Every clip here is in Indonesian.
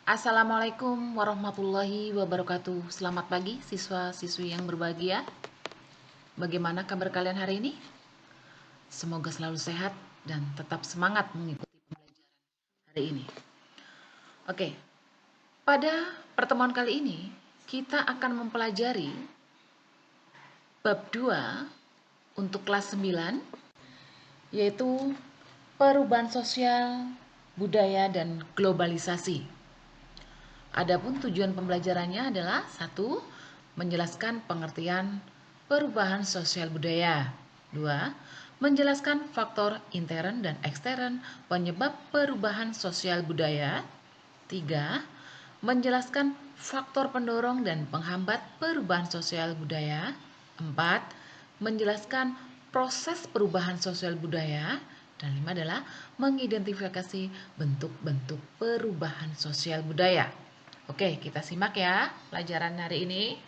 Assalamualaikum warahmatullahi wabarakatuh. Selamat pagi siswa-siswi yang berbahagia. Bagaimana kabar kalian hari ini? Semoga selalu sehat dan tetap semangat mengikuti pembelajaran hari ini. Oke, pada pertemuan kali ini kita akan mempelajari bab 2 untuk kelas 9, yaitu perubahan sosial, budaya, dan globalisasi. Adapun tujuan pembelajarannya adalah 1. Menjelaskan pengertian perubahan sosial budaya. 2. Menjelaskan faktor intern dan ekstern penyebab perubahan sosial budaya. 3. Menjelaskan faktor pendorong dan penghambat perubahan sosial budaya. 4. Menjelaskan proses perubahan sosial budaya. Dan 5 adalah mengidentifikasi bentuk-bentuk perubahan sosial budaya. Oke, kita simak ya pelajaran hari ini.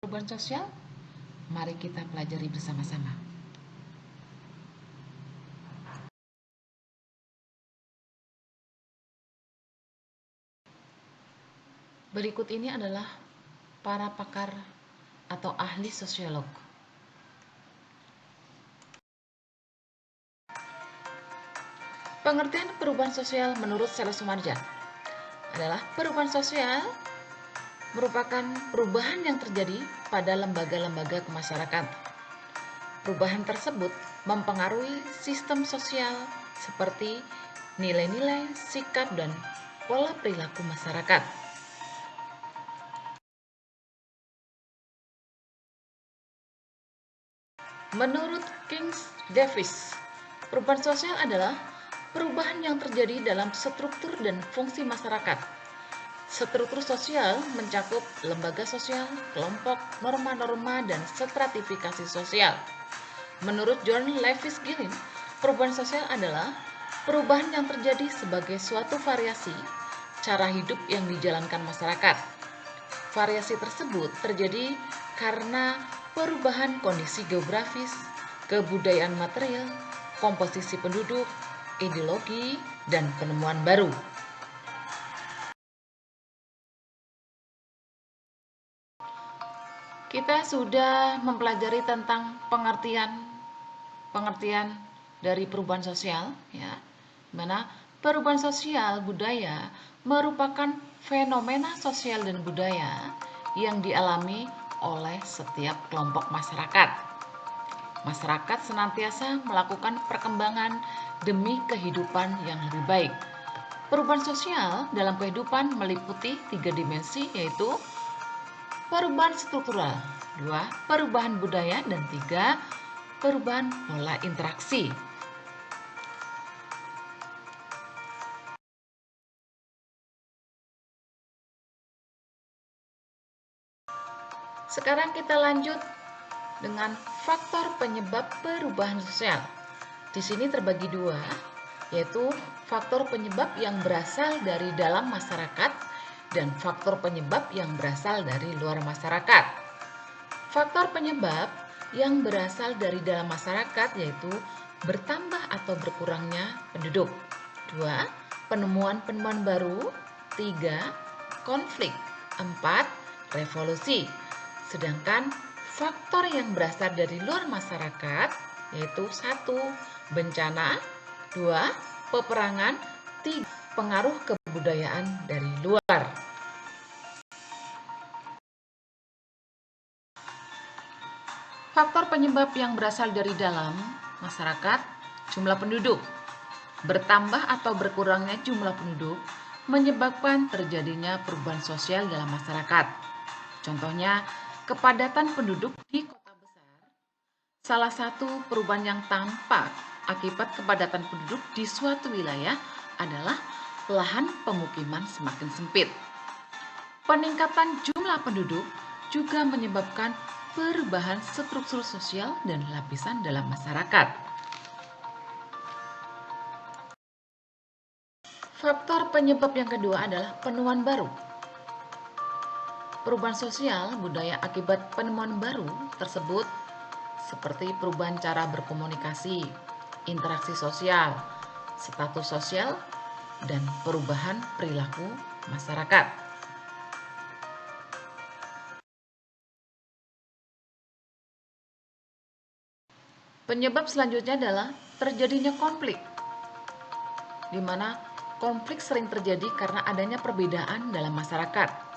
Perubahan sosial, mari kita pelajari bersama-sama. Berikut ini adalah para pakar atau ahli sosiolog. Pengertian perubahan sosial menurut Sela Sumarja adalah perubahan sosial merupakan perubahan yang terjadi pada lembaga-lembaga kemasyarakatan. Perubahan tersebut mempengaruhi sistem sosial seperti nilai-nilai, sikap, dan pola perilaku masyarakat. Menurut Kings Davis, perubahan sosial adalah perubahan yang terjadi dalam struktur dan fungsi masyarakat. Struktur sosial mencakup lembaga sosial, kelompok, norma-norma, dan stratifikasi sosial. Menurut John Lewis Gillen, perubahan sosial adalah perubahan yang terjadi sebagai suatu variasi cara hidup yang dijalankan masyarakat. Variasi tersebut terjadi karena perubahan kondisi geografis, kebudayaan material, komposisi penduduk, ideologi, dan penemuan baru. Kita sudah mempelajari tentang pengertian dari perubahan sosial, ya, mana perubahan sosial budaya merupakan fenomena sosial dan budaya yang dialami oleh setiap kelompok masyarakat. Masyarakat senantiasa melakukan perkembangan demi kehidupan yang lebih baik. Perubahan sosial dalam kehidupan meliputi 3 dimensi, yaitu perubahan struktural, 2. Perubahan budaya, dan 3. Perubahan pola interaksi. Sekarang kita lanjut dengan faktor penyebab perubahan sosial. Di sini terbagi 2, yaitu faktor penyebab yang berasal dari dalam masyarakat dan faktor penyebab yang berasal dari luar masyarakat. Faktor penyebab yang berasal dari dalam masyarakat yaitu bertambah atau berkurangnya penduduk. 2. Penemuan-penemuan baru. 3. Konflik. 4. Revolusi. Sedangkan faktor yang berasal dari luar masyarakat yaitu 1. Bencana. 2. Peperangan. 3. Pengaruh kebudayaan dari luar. Faktor penyebab yang berasal dari dalam masyarakat, jumlah penduduk. Bertambah atau berkurangnya jumlah penduduk menyebabkan terjadinya perubahan sosial dalam masyarakat. Contohnya, kepadatan penduduk di kota besar. Salah satu perubahan yang tampak akibat kepadatan penduduk di suatu wilayah adalah lahan pemukiman semakin sempit. Peningkatan jumlah penduduk juga menyebabkan perubahan struktur sosial dan lapisan dalam masyarakat. Faktor penyebab yang kedua adalah penemuan baru. Perubahan sosial budaya akibat penemuan baru tersebut seperti perubahan cara berkomunikasi, interaksi sosial, status sosial, dan perubahan perilaku masyarakat. Penyebab selanjutnya adalah terjadinya konflik, di mana konflik sering terjadi karena adanya perbedaan dalam masyarakat.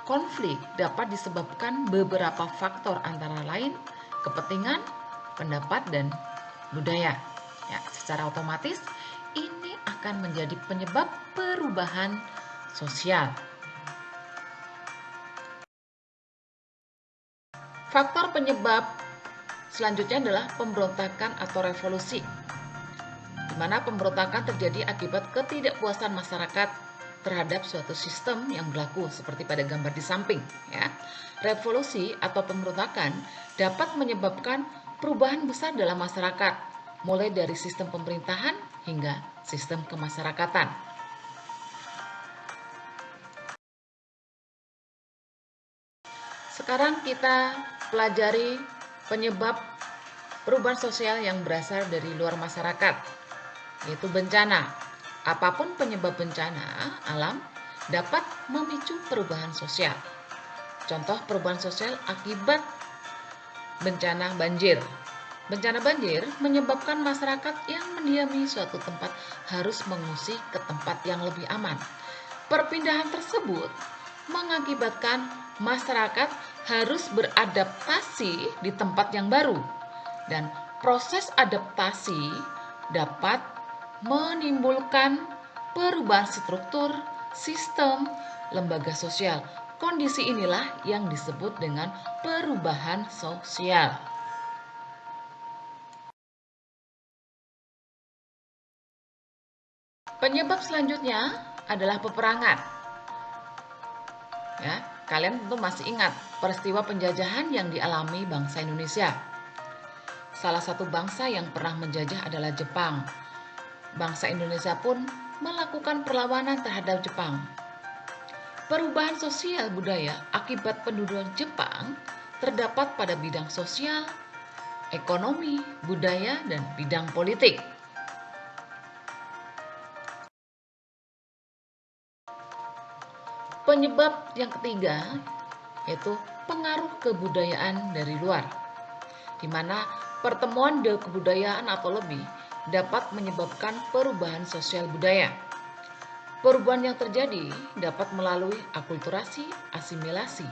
Konflik dapat disebabkan beberapa faktor antara lain kepentingan, pendapat, dan budaya. Ya, secara otomatis ini akan menjadi penyebab perubahan sosial. Faktor penyebab selanjutnya adalah pemberontakan atau revolusi, di mana pemberontakan terjadi akibat ketidakpuasan masyarakat terhadap suatu sistem yang berlaku, seperti pada gambar di samping. Ya. Revolusi atau pemberontakan dapat menyebabkan perubahan besar dalam masyarakat, mulai dari sistem pemerintahan hingga sistem kemasyarakatan. Sekarang kita pelajari penyebab perubahan sosial yang berasal dari luar masyarakat, yaitu bencana. Apapun penyebab bencana alam dapat memicu perubahan sosial. Contoh perubahan sosial akibat bencana banjir. Bencana banjir menyebabkan masyarakat yang mendiami suatu tempat harus mengungsi ke tempat yang lebih aman. Perpindahan tersebut mengakibatkan masyarakat harus beradaptasi di tempat yang baru, dan proses adaptasi dapat menimbulkan perubahan struktur, sistem, lembaga sosial. Kondisi inilah yang disebut dengan perubahan sosial. Penyebab selanjutnya adalah peperangan. Ya, kalian tentu masih ingat peristiwa penjajahan yang dialami bangsa Indonesia. Salah satu bangsa yang pernah menjajah adalah Jepang. Bangsa Indonesia pun melakukan perlawanan terhadap Jepang. Perubahan sosial budaya akibat pendudukan Jepang terdapat pada bidang sosial, ekonomi, budaya, dan bidang politik. Penyebab yang ketiga yaitu pengaruh kebudayaan dari luar, di mana pertemuan dua kebudayaan atau lebih dapat menyebabkan perubahan sosial budaya. Perubahan yang terjadi dapat melalui akulturasi, asimilasi.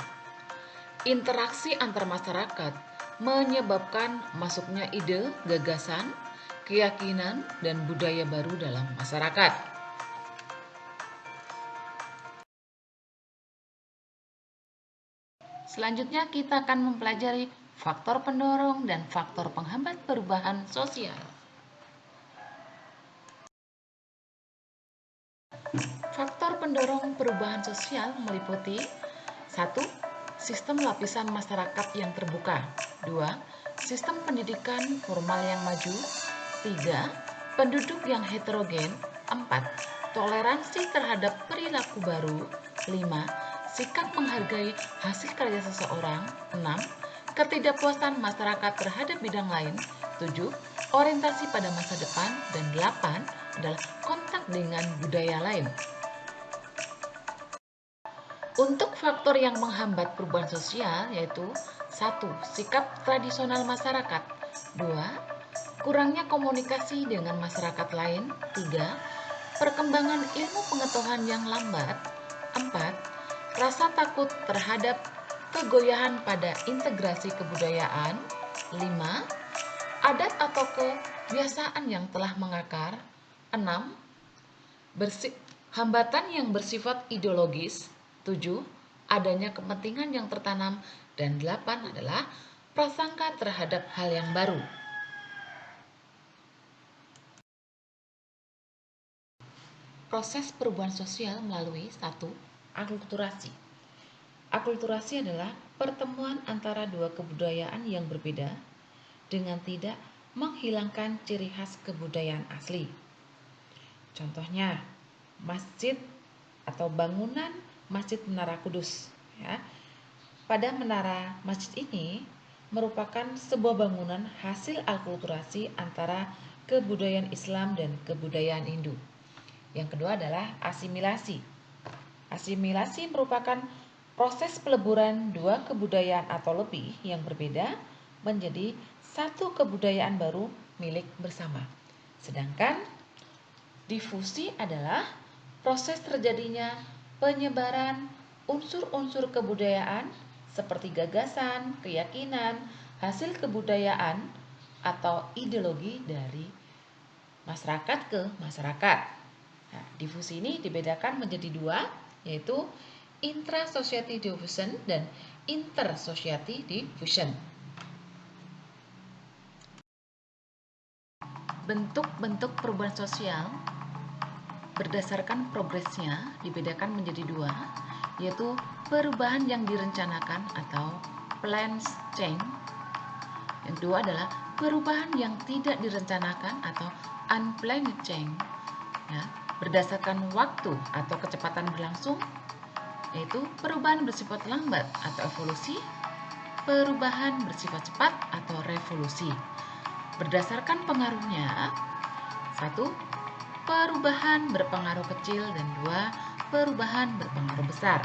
Interaksi antar masyarakat menyebabkan masuknya ide, gagasan, keyakinan, dan budaya baru dalam masyarakat. Selanjutnya kita akan mempelajari faktor pendorong dan faktor penghambat perubahan sosial. Faktor pendorong perubahan sosial meliputi 1. Sistem lapisan masyarakat yang terbuka. 2. Sistem pendidikan formal yang maju. 3. Penduduk yang heterogen. 4. Toleransi terhadap perilaku baru. 5. Sikap menghargai hasil karya seseorang. 6. Ketidakpuasan masyarakat terhadap bidang lain. 7. Orientasi pada masa depan. Dan 8 adalah kontak dengan budaya lain. Untuk faktor yang menghambat perubahan sosial yaitu 1. Sikap tradisional masyarakat. 2. Kurangnya komunikasi dengan masyarakat lain. 3. Perkembangan ilmu pengetahuan yang lambat. 4. Rasa takut terhadap kegoyahan pada integrasi kebudayaan. 5. Adat atau kebiasaan yang telah mengakar. 6. Hambatan yang bersifat ideologis. 7. Adanya kepentingan yang tertanam. Dan 8 adalah prasangka terhadap hal yang baru. Proses perubahan sosial melalui 1. Akulturasi. Akulturasi adalah pertemuan antara dua kebudayaan yang berbeda dengan tidak menghilangkan ciri khas kebudayaan asli. Contohnya, masjid atau bangunan Masjid Menara Kudus. Ya. Pada menara masjid ini merupakan sebuah bangunan hasil akulturasi antara kebudayaan Islam dan kebudayaan Hindu. Yang kedua adalah asimilasi. Asimilasi merupakan proses peleburan dua kebudayaan atau lebih yang berbeda menjadi satu kebudayaan baru milik bersama. Sedangkan difusi adalah proses terjadinya penyebaran unsur-unsur kebudayaan seperti gagasan, keyakinan, hasil kebudayaan, atau ideologi dari masyarakat ke masyarakat. Nah, difusi ini dibedakan menjadi dua, yaitu intra-society diffusion dan inter-society diffusion. Bentuk-bentuk perubahan sosial berdasarkan progresnya dibedakan menjadi dua, yaitu perubahan yang direncanakan atau planned change. Yang kedua adalah perubahan yang tidak direncanakan atau unplanned change. Ya, berdasarkan waktu atau kecepatan berlangsung, yaitu perubahan bersifat lambat atau evolusi, perubahan bersifat cepat atau revolusi. Berdasarkan pengaruhnya, 1. Perubahan berpengaruh kecil, dan 2. Perubahan berpengaruh besar.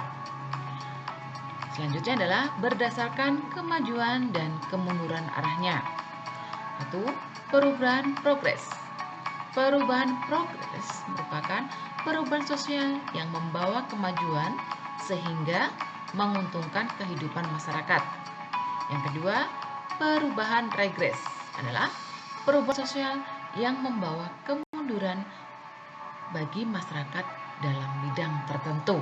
Selanjutnya adalah berdasarkan kemajuan dan kemunduran arahnya. 1. Perubahan progres. Perubahan progres merupakan perubahan sosial yang membawa kemajuan sehingga menguntungkan kehidupan masyarakat. Yang kedua, perubahan regres adalah perubahan sosial yang membawa kemunduran bagi masyarakat dalam bidang tertentu.